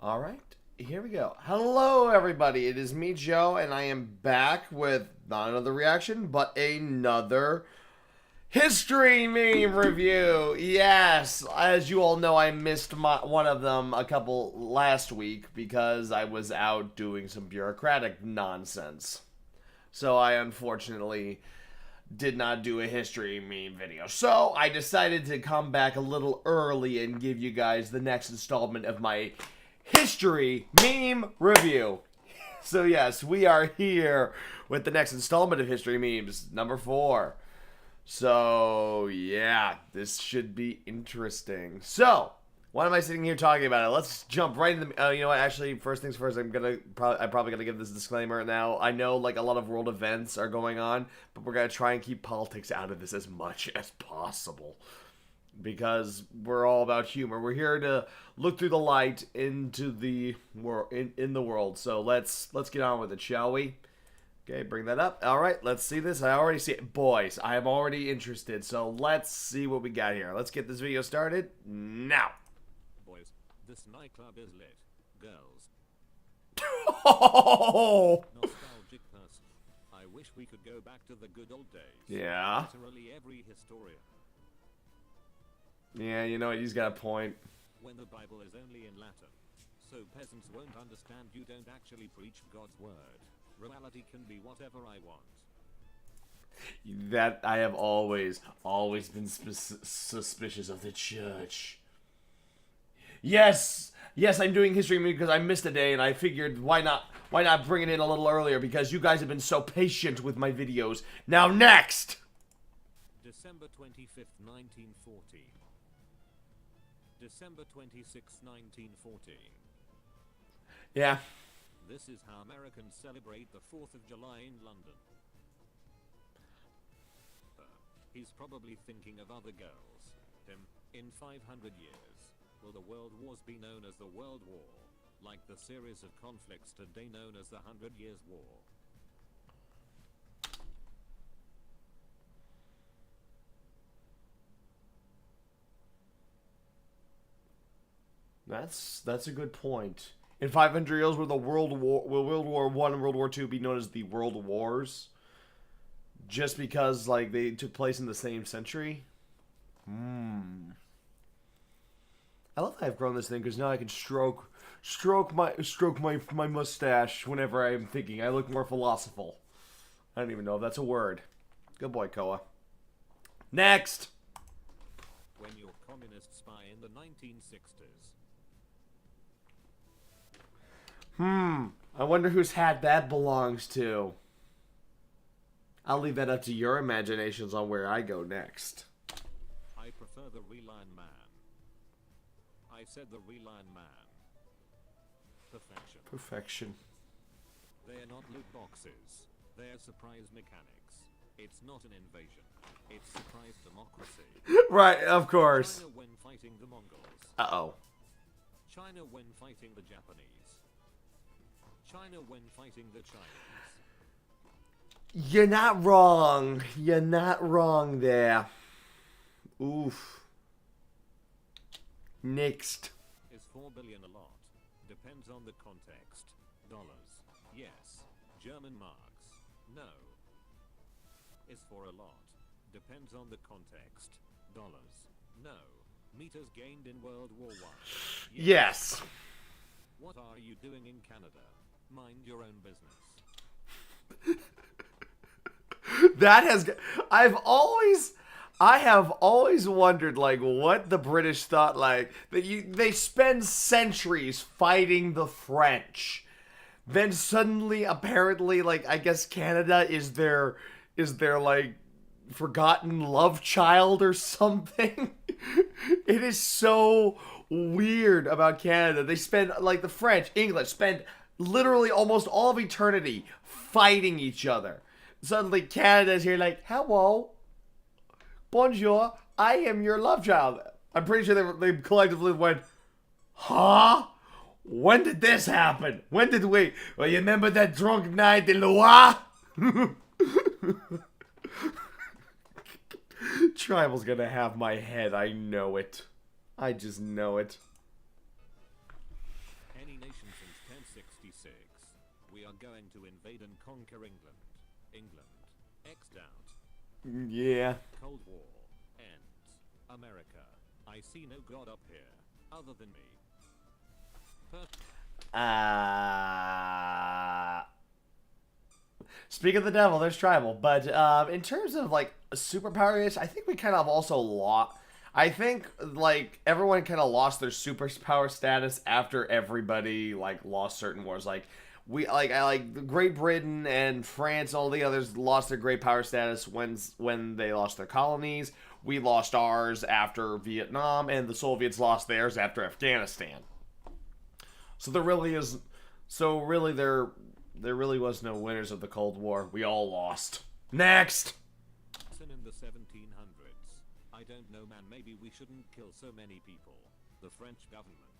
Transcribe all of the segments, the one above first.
All right, here we go. Hello, everybody. It is me, Joe, and I am back with not another reaction, but another history meme review. Yes, as you all know, I missed one of them a couple last week because I was out doing some bureaucratic nonsense. So I unfortunately did not do a history meme video. So I decided to come back a little early and give you guys the next installment of my history meme review. So yes, we are here with the next installment of history memes, number 4. So yeah, this should be interesting. So why am I sitting here talking about it? Let's jump right into the. You know what? Actually, first things first. I'm probably gonna give this disclaimer now. I know like a lot of world events are going on, but we're gonna try and keep politics out of this as much as possible because we're all about humor. We're here to look through the light into the world in the world. So let's get on with it, shall we? Okay, bring that up. All right, let's see this. I already see it. Boys, I am already interested. So let's see what we got here. Let's get this video started now. Boys, this nightclub is lit. Girls. Oh! Nostalgic person. I wish we could go back to the good old days. Yeah. Literally every historian. Yeah, you know what? He's got a point. When the Bible is only in Latin. So peasants won't understand you don't actually preach God's word. Reality can be whatever I want. That I have always been suspicious of the church. Yes, I'm doing history because I missed a day, and I figured why not bring it in a little earlier because you guys have been so patient with my videos. Now next. December 25th, 1914. December 26th, 1914. Yeah. This is how Americans celebrate the 4th of July in London. He's probably thinking of other girls. In 500 years, will the world wars be known as the World War, like the series of conflicts today known as the 100 Years' War? That's a good point. In 500 years, will World War One and World War Two be known as the World Wars? Just because like they took place in the same century? I love that I've grown this thing because now I can stroke my mustache whenever I'm thinking. I look more philosophical. I don't even know if that's a word. Good boy, Koa. Next. When your communist spy in the 1960s. I wonder whose hat that belongs to. I'll leave that up to your imaginations on where I go next. I prefer the reline man. I said the reline man. Perfection. Perfection. They're not loot boxes. They're surprise mechanics. It's not an invasion. It's surprise democracy. Right, of course. China when fighting the Mongols. Uh-oh. China when fighting the Japanese. China when fighting the Chinese. You're not wrong. You're not wrong there. Oof. Next. Is 4 billion a lot? Depends on the context. Dollars. Yes. German marks. No. Is 4 a lot? Depends on the context. Dollars. No. Meters gained in World War I. Yes. What are you doing in Canada? Mind your own business. That has... I have always wondered, like, what the British thought, like, that they spend centuries fighting the French. Then suddenly, apparently, like, I guess Canada is their like, forgotten love child or something. It is so weird about Canada. They spend, like, the French, English, spend literally almost all of eternity fighting each other. Suddenly Canada's here like, hello, bonjour, I am your love child. I'm pretty sure they collectively went, huh? When did this happen? When did we? Well, you remember that drunk night in Loire? Tribal's gonna have my head, I know it. I just know it. Any 1866. We are going to invade and conquer England. England. X'd out. Yeah. Cold War. Ends. America. I see no God up here. Other than me. Speak of the devil, there's tribal. But in terms of like superpowers, I think we kind of also lost. I think like everyone kind of lost their superpower status after everybody like lost certain wars. Like Great Britain and France and all the others lost their great power status when they lost their colonies. We lost ours after Vietnam, and the Soviets lost theirs after Afghanistan. So there really is. So really, there really was no winners of the Cold War. We all lost. Next. In the 1700s. I don't know, man. Maybe we shouldn't kill so many people. The French government.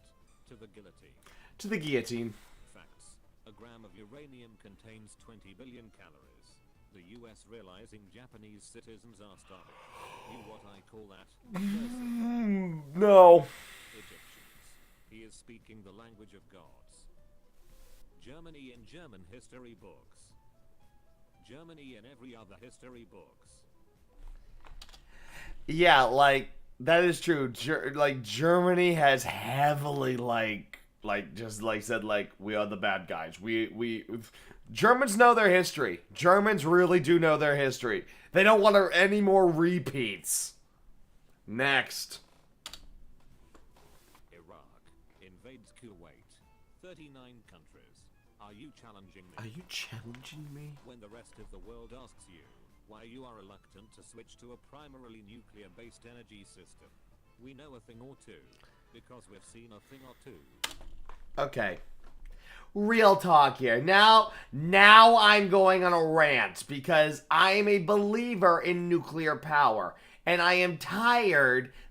To the guillotine. To the guillotine. Facts. A gram of uranium contains 20 billion calories. The US realizing Japanese citizens are starving. You what I call that? No. Egyptians. He is speaking the language of gods. Germany in German history books. Germany in every other history books. Yeah, like that is true. Germany has heavily just said we are the bad guys. We Germans know their history. Germans really do know their history. They don't want any more repeats. Next. Iraq invades Kuwait. 39 countries. Are you challenging me? Are you challenging me? When the rest of the world asks you why you are reluctant to switch to a primarily nuclear-based energy system, we know a thing or two, because we've seen a thing or two. Okay. Real talk here. Now I'm going on a rant because I am a believer in nuclear power. And I am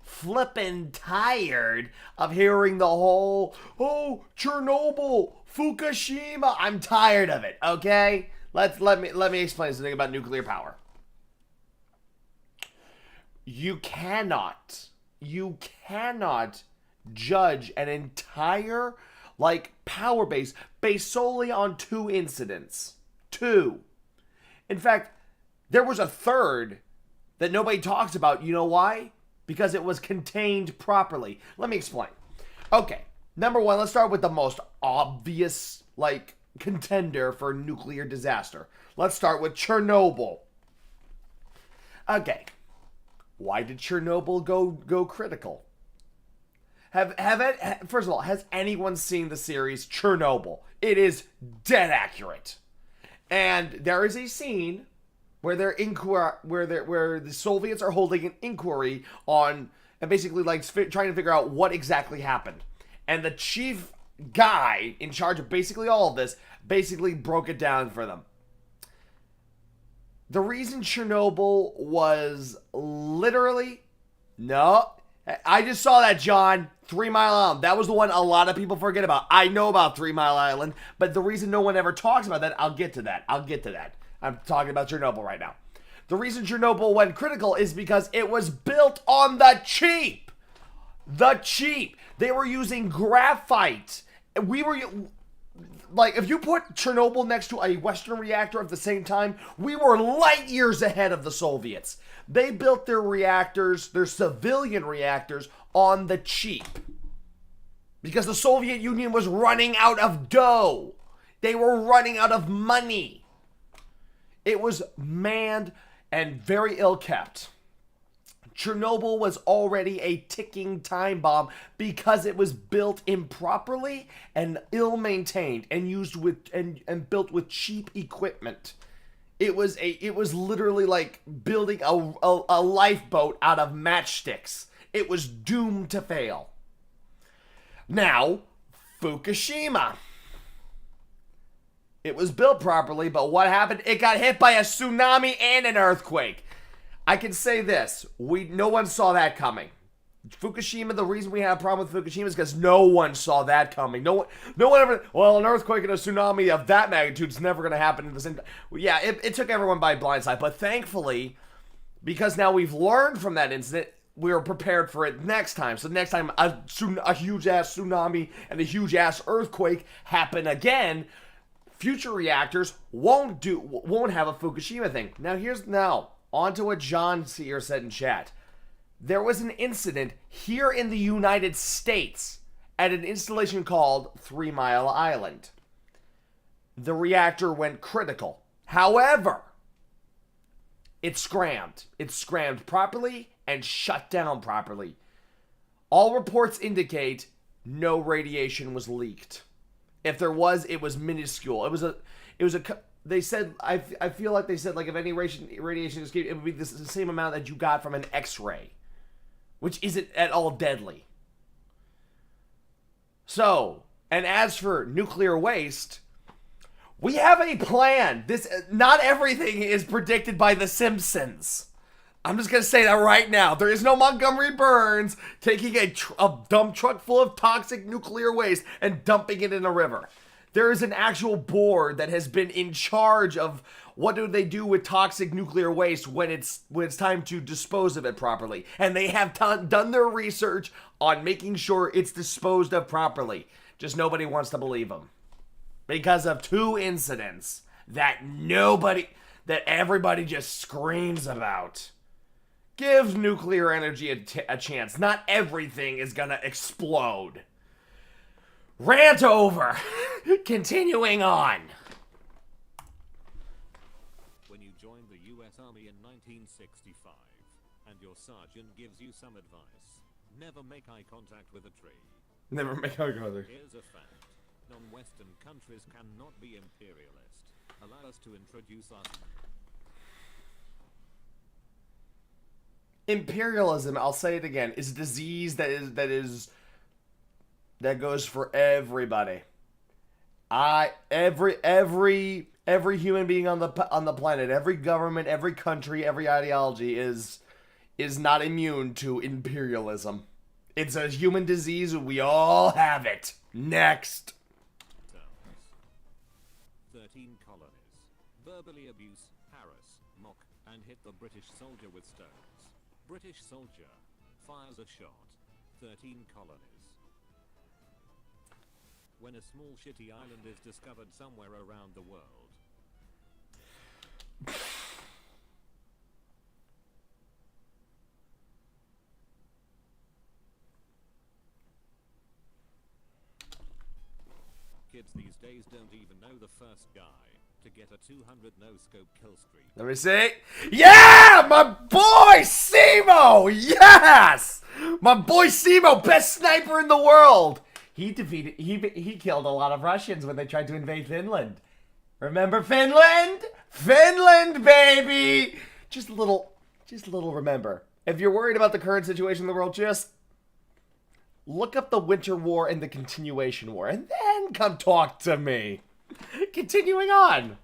flippin' tired of hearing the whole, Chernobyl, Fukushima. I'm tired of it, okay? Let me explain something about nuclear power. You cannot judge an entire power base based solely on 2 incidents. 2. In fact, there was a third that nobody talks about. You know why? Because it was contained properly. Let me explain. Okay, number 1, let's start with the most obvious contender for nuclear disaster. Let's start with Chernobyl. Okay, why did Chernobyl go critical? First of all, has anyone seen the series Chernobyl? It is dead accurate. And there is a scene where where the Soviets are holding an inquiry on and basically trying to figure out what exactly happened. And the chief guy in charge of basically all of this basically broke it down for them. The reason Chernobyl was literally I just saw that, John. 3 Mile Island. That was the one a lot of people forget about. I know about 3 Mile Island, but the reason no one ever talks about that, I'll get to that. I'm talking about Chernobyl right now. The reason Chernobyl went critical is because it was built on the cheap. They were using graphite. If you put Chernobyl next to a Western reactor at the same time, we were light years ahead of the Soviets. They built their reactors, their civilian reactors, on the cheap. Because the Soviet Union was running out of dough. They were running out of money. It was manned and very ill-kept. Chernobyl was already a ticking time bomb because it was built improperly and ill-maintained and used with and built with cheap equipment. It was literally like building a lifeboat out of matchsticks. It was doomed to fail. Now, Fukushima. It was built properly, but what happened? It got hit by a tsunami and an earthquake. I can say this, no one saw that coming. Fukushima, the reason we had a problem with Fukushima is because no one saw that coming. No one ever, an earthquake and a tsunami of that magnitude is never going to happen at the same time. Yeah, it took everyone by blindside, but thankfully, because now we've learned from that incident, we were prepared for it next time. So next time a huge ass tsunami and a huge ass earthquake happen again, future reactors won't have a Fukushima thing. Now on to what John here said in chat. There was an incident here in the United States at an installation called 3 Mile Island. The reactor went critical. However, it scrammed. It scrammed properly and shut down properly. All reports indicate no radiation was leaked. If there was, it was minuscule. They said, I feel like they said, like, if any radiation escaped, it would be the same amount that you got from an X-ray, which isn't at all deadly. So, and as for nuclear waste, we have a plan. Not everything is predicted by The Simpsons. I'm just going to say that right now. There is no Montgomery Burns taking a dump truck full of toxic nuclear waste and dumping it in a river. There is an actual board that has been in charge of what do they do with toxic nuclear waste when it's time to dispose of it properly. And they have done their research on making sure it's disposed of properly. Just nobody wants to believe them. Because of 2 incidents that everybody just screams about. Give nuclear energy a chance. Not everything is gonna explode. Rant over. Continuing on. When you joined the US Army in 1965 and your sergeant gives you some advice, never make eye contact with a tree. Never make eye contact. Here's a fact. Non-Western countries cannot be imperialist. Allow us to introduce us. Imperialism, I'll say it again, is a disease that goes for everybody. Every human being on the planet, every government, every country, every ideology is not immune to imperialism. It's a human disease. We all have it. Next. 13 colonies. Verbally abuse, harass, mock, and hit the British soldier with stones. British soldier fires a shot. 13 colonies. When a small shitty island is discovered somewhere around the world. Kids these days don't even know the first guy to get a 200 no-scope kill streak. Let me see. Yeah! My boy Simo! Yes! My boy Simo, best sniper in the world! He killed a lot of Russians when they tried to invade Finland. Remember Finland? Finland, baby! Just a little remember. If you're worried about the current situation in the world, just look up the Winter War and the Continuation War, and then come talk to me. Continuing on.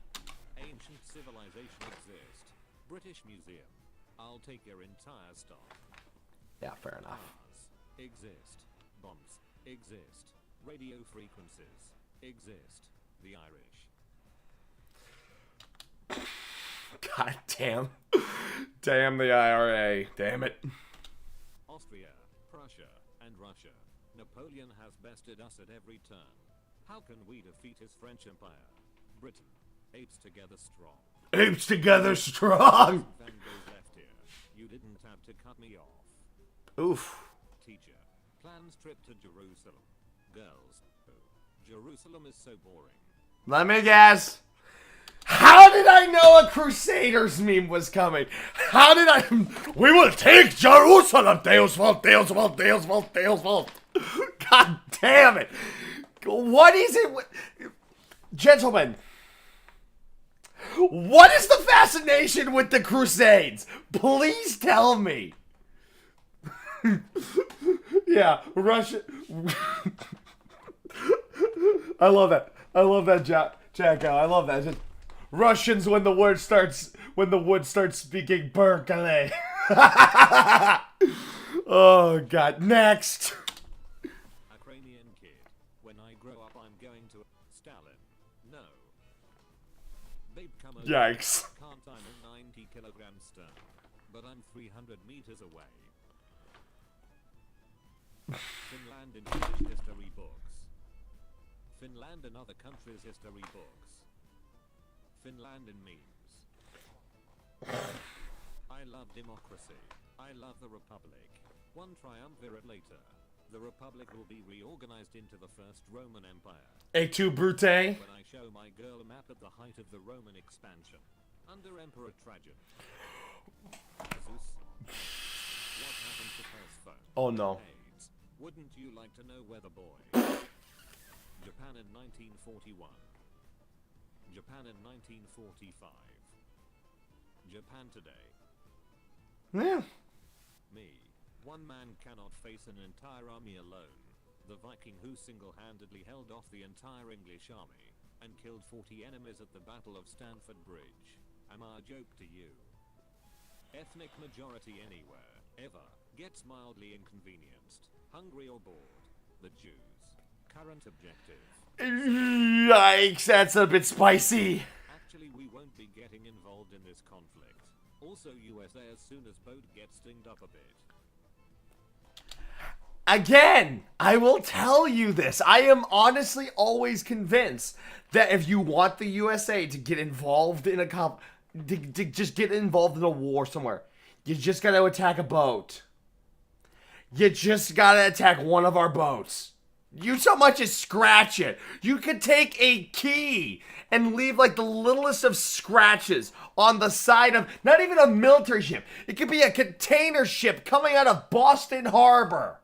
Ancient civilization exist. British Museum. I'll take your entire stock. Yeah, fair enough. Mars exist. Bombs exist. Radio frequencies exist. The Irish. God damn. Damn the IRA. Damn it. Austria, Prussia, and Russia. Napoleon has bested us at every turn. How can we defeat his French Empire? Britain. Apes together strong. Apes together strong! Van goes left here. You didn't have to cut me off. Oof. Teacher. Plans trip to Jerusalem. Girls. Jerusalem is so boring. Let me guess. How did I know a Crusaders meme was coming? How did I... We will take Jerusalem! Deus vult, Deus vult, Deus vult, Deus vult. God damn it. What is it? Gentlemen, what is the fascination with the Crusades? Please tell me. Yeah, Russia. I love that. I love that, Jacko. I love that. Just Russians when the wood starts speaking Berkeley. Oh God. Next. Ukrainian kid. When I grow up, I'm going to Stalin. No. They'd come over. Yikes. Can't I'm a 90 kilogram stone, but I'm 300 meters away. Finland in Finnish history books. Finland in other countries' history books. Finland in memes. I love democracy. I love the Republic. One triumvirate later, the Republic will be reorganized into the First Roman Empire. Et tu, Brute? When I show my girl a map at the height of the Roman expansion, under Emperor Trajan. Jesus. What happened to Persephone? Oh no. AIDS. Wouldn't you like to know where the boy? Japan in 1941. Japan in 1945. Japan today. Yeah. Me. One man cannot face an entire army alone. The Viking who single-handedly held off the entire English army and killed 40 enemies at the Battle of Stamford Bridge. Am I a joke to you? Ethnic majority anywhere, ever, gets mildly inconvenienced, hungry or bored. The Jews. Current objective. Yikes, that's a bit spicy. Actually, we won't be getting involved in this conflict. Also USA as soon as boat gets stinged up a bit. Again, I will tell you this. I am honestly always convinced that if you want the USA to get involved in a to just get involved in a war somewhere, you just gotta attack a boat. You just gotta attack one of our boats. You so much as scratch it. You could take a key and leave like the littlest of scratches on the side of not even a military ship. It could be a container ship coming out of Boston Harbor.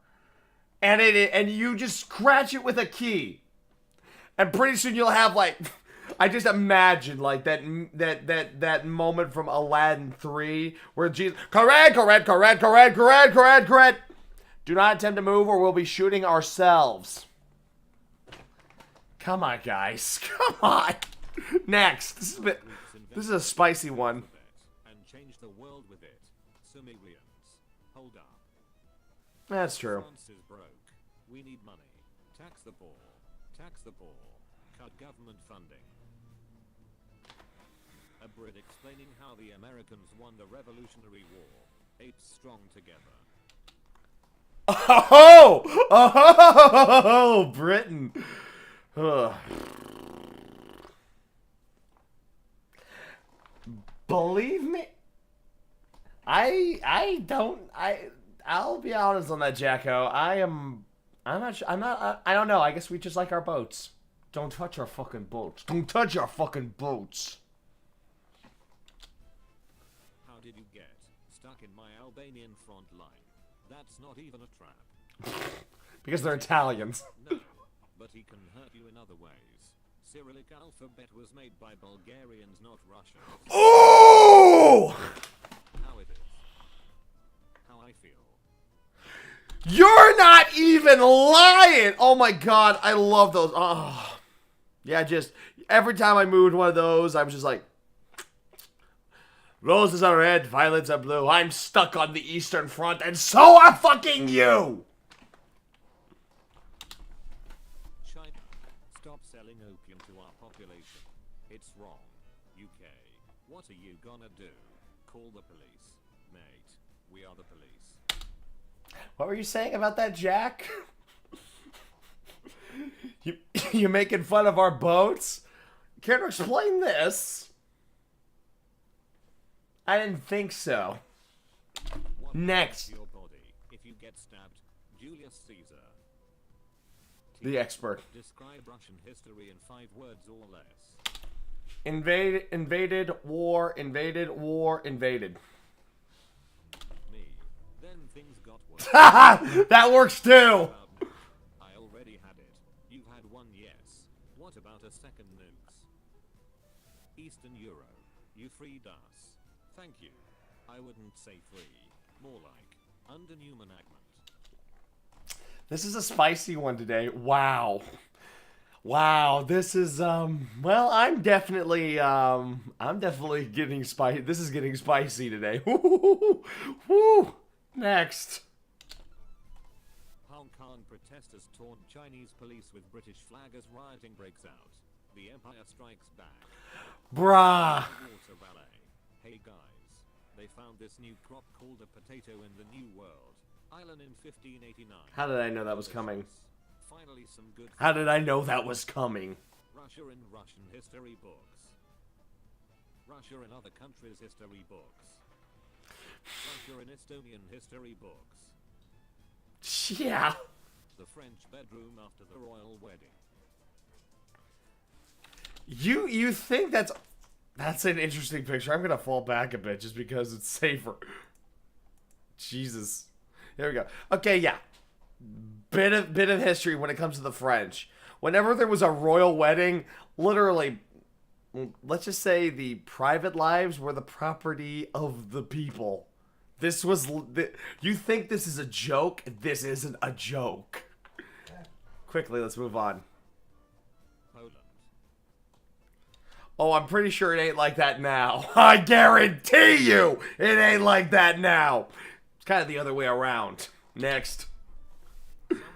And you just scratch it with a key. And pretty soon you'll have like I just imagine like that moment from Aladdin 3 where Jesus correct. Do not attempt to move or we'll be shooting ourselves. Come on, guys. Come on. Next. This is a spicy one. And change the world with it. Sumerians. Hold up. That's true. France is broke. We need money. Tax the poor. Tax the poor. Cut government funding. A Brit explaining how the Americans won the Revolutionary War. 8 strong together. Oh, Britain. Ugh. Believe me, I'll be honest on that, Jacko. I don't know. I guess we just like our boats. Don't touch our fucking boats. Don't touch our fucking boats. How did you get stuck in my Albanian front line? That's not even a trap. Because they're Italians. No, but he can hurt you in other ways. Cyrillic alphabet was made by Bulgarians, not Russians. Oh! How it is. How I feel. You're not even lying! Oh my god, I love those. Oh. Yeah, just every time I moved one of those, I was just like, roses are red, violets are blue. I'm stuck on the Eastern Front, and so are fucking you! China, stop selling opium to our population. It's wrong. UK, what are you gonna do? Call the police. Mate, we are the police. What were you saying about that, Jack? You making fun of our boats? Care to explain this? I didn't think so. What Next. happens to your body if you get stabbed? Julius Caesar. The expert. Describe Russian history in 5 words or less. Invaded, war, invaded, war, invaded. Me. Then things got worse. That works too! I already had it. You've had one, yes. What about a second nukes? Eastern Euro. You freed us. Thank you. I wouldn't say free. More like under new enactment. This is a spicy one today. Wow. Wow, this is well, I'm definitely getting spicy. This is getting spicy today. Woo. Next. Hong Kong protesters taunt Chinese police with British flag as rioting breaks out. The Empire strikes back. Bruh. Water ballet. Hey guys, they found this new crop called a potato in the New World. Ireland in 1589. How did I know that was coming? Finally, some good. How did I know that was coming? Russia in Russian history books. Russia in other countries' history books. Russia in Estonian history books. Yeah. The French bedroom after the royal wedding. You think that's an interesting picture. I'm gonna fall back a bit just because it's safer. Jesus. Here we go. Okay, yeah. Bit of history when it comes to the French. Whenever there was a royal wedding, literally, let's just say the private lives were the property of the people. This was... You think this is a joke? This isn't a joke. Quickly, let's move on. Poland. Oh, I'm pretty sure it ain't like that now. I guarantee you it ain't like that now. It's kind of the other way around. Next. Breathed.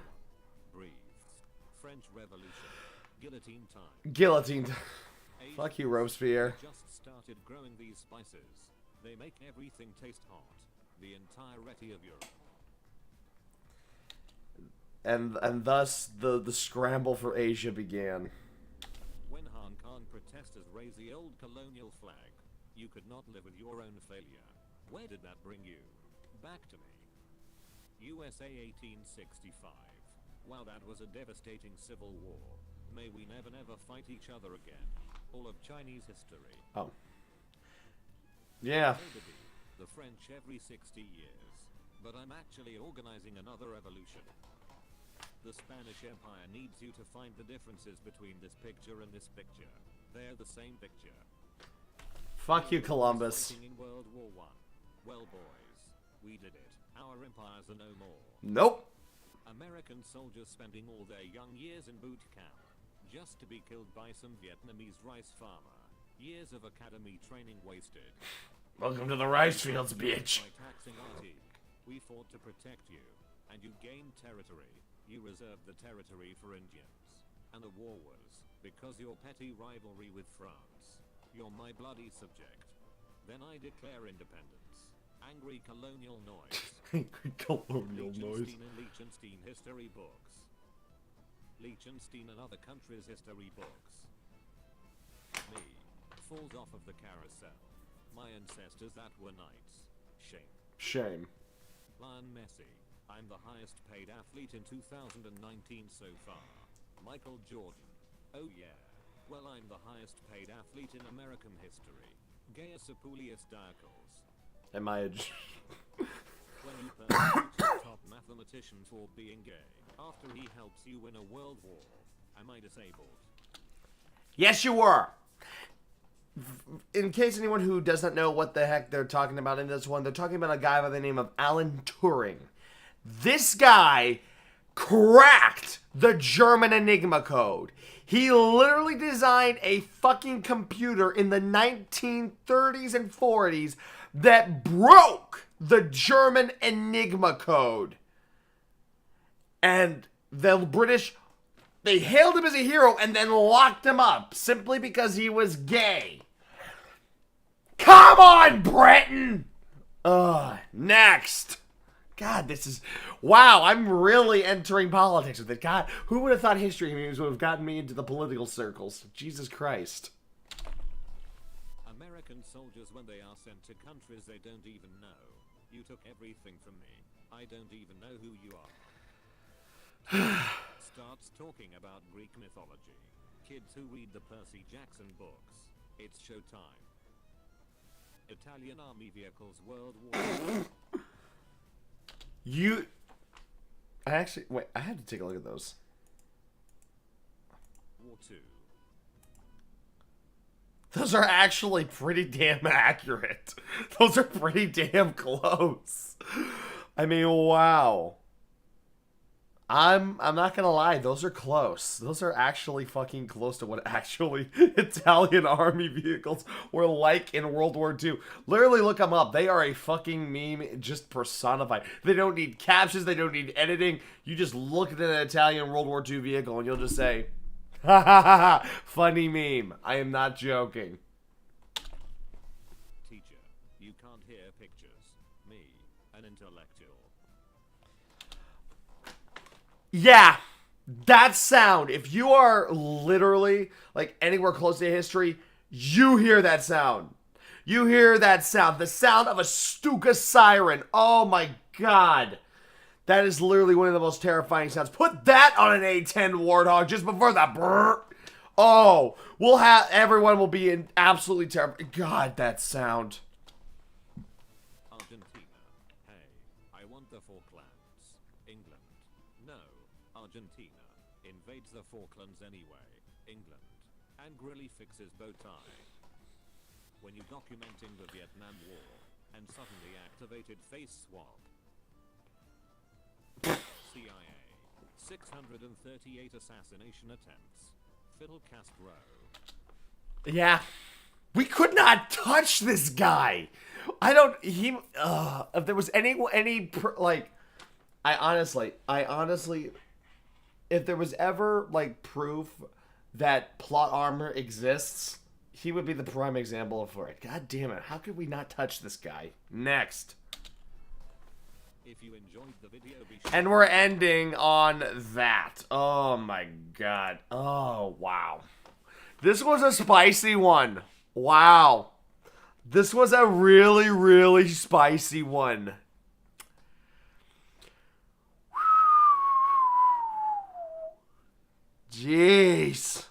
French Revolution. Guillotine time. Guillotine. Fuck you, Robespierre. Just started growing these spices. They make everything taste hot. The entirety of Europe. And thus the scramble for Asia began. When Han Khan protesters raised the old colonial flag, you could not live with your own failure. Where did that bring you? Back to me. USA 1865. Wow, that was a devastating civil war. May we never fight each other again. All of Chinese history. Oh. Yeah. The French every 60 years. But I'm actually organizing another revolution. The Spanish Empire needs you to find the differences between this picture and this picture. They're the same picture. Fuck you, Columbus. Fighting in World War I. Well, boys, we did it. Our empires are no more. Nope. American soldiers spending all their young years in boot camp, just to be killed by some Vietnamese rice farmer. Years of academy training wasted. Welcome to the rice fields, bitch. By taxing RT, we fought to protect you, and you gained territory. You reserved the territory for Indians. And the war was because your petty rivalry with France. You're my bloody subject. Then I declare independence. Angry colonial noise. Angry colonial noise. Liechtenstein and Liechtenstein history books. Liechtenstein and other countries' history books. Me. Falls off of the carousel. My ancestors that were knights. Shame. Shame. Lionel Messi. I'm the highest paid athlete in 2019 so far. Michael Jordan. Oh yeah. Well, I'm the highest paid athlete in American history. Gaius Apuleius Diocles. Am I a... When you persecute a top mathematician for being gay, after he helps you win a world war, am I disabled? Yes, you were. In case anyone who does not know what the heck they're talking about in this one, they're talking about a guy by the name of Alan Turing. This guy cracked the German Enigma code. He literally designed a fucking computer in the 1930s and 40s that broke the German Enigma code. And the British, they hailed him as a hero and then locked him up simply because he was gay. Come on, Britain! Next. God, this is... Wow, I'm really entering politics with it. God, who would have thought history memes would have gotten me into the political circles? Jesus Christ. American soldiers, when they are sent to countries they don't even know. You took everything from me. I don't even know who you are. Starts talking about Greek mythology. Kids who read the Percy Jackson books. It's showtime. Italian army vehicles World War. You... I actually... Wait, I had to take a look at those. War 2. Those are actually pretty damn accurate. Those are pretty damn close. I mean, wow. I'm not gonna lie, those are close. Those are actually fucking close to what actually Italian army vehicles were like in World War II. Literally look them up. They are a fucking meme just personified. They don't need captions, they don't need editing. You just look at an Italian World War II vehicle and you'll just say, ha ha ha ha, funny meme. I am not joking. Teacher, you can't hear pictures. Me, an intellectual. Yeah, that sound. If you are literally like anywhere close to history, you hear that sound. You hear that sound. The sound of a Stuka siren. Oh my god. That is literally one of the most terrifying sounds. Put that on an A10 Warthog just before that. Brrr. Oh, everyone will be in absolutely terrible. God, that sound. Argentina. Hey, I want the Falklands. England. No. Argentina. Invades the Falklands anyway. England. Angrily fixes bow tie. When you documenting the Vietnam War and suddenly activated face swap. CIA. 638 assassination attempts. Fidel Castro. Yeah. We could not touch this guy. If there was I honestly, if there was ever, like, proof that plot armor exists, he would be the prime example for it. God damn it. How could we not touch this guy? Next. If you enjoyed the video, be sure. And we're ending on that. Oh my god. Oh, wow. This was a spicy one. Wow. This was a really, really spicy one. Jeez.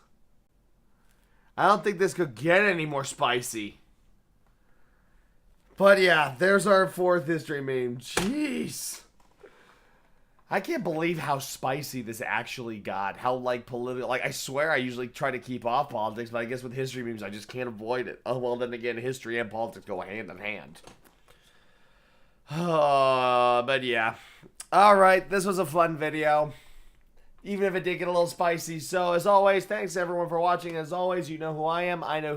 I don't think this could get any more spicy. But yeah, there's our fourth history meme. Jeez. I can't believe how spicy this actually got. How, like, political. Like, I swear I usually try to keep off politics, but I guess with history memes, I just can't avoid it. Oh, well, then again, history and politics go hand in hand. But yeah. Alright, this was a fun video. Even if it did get a little spicy. So, as always, thanks everyone for watching. As always, you know who I am. I know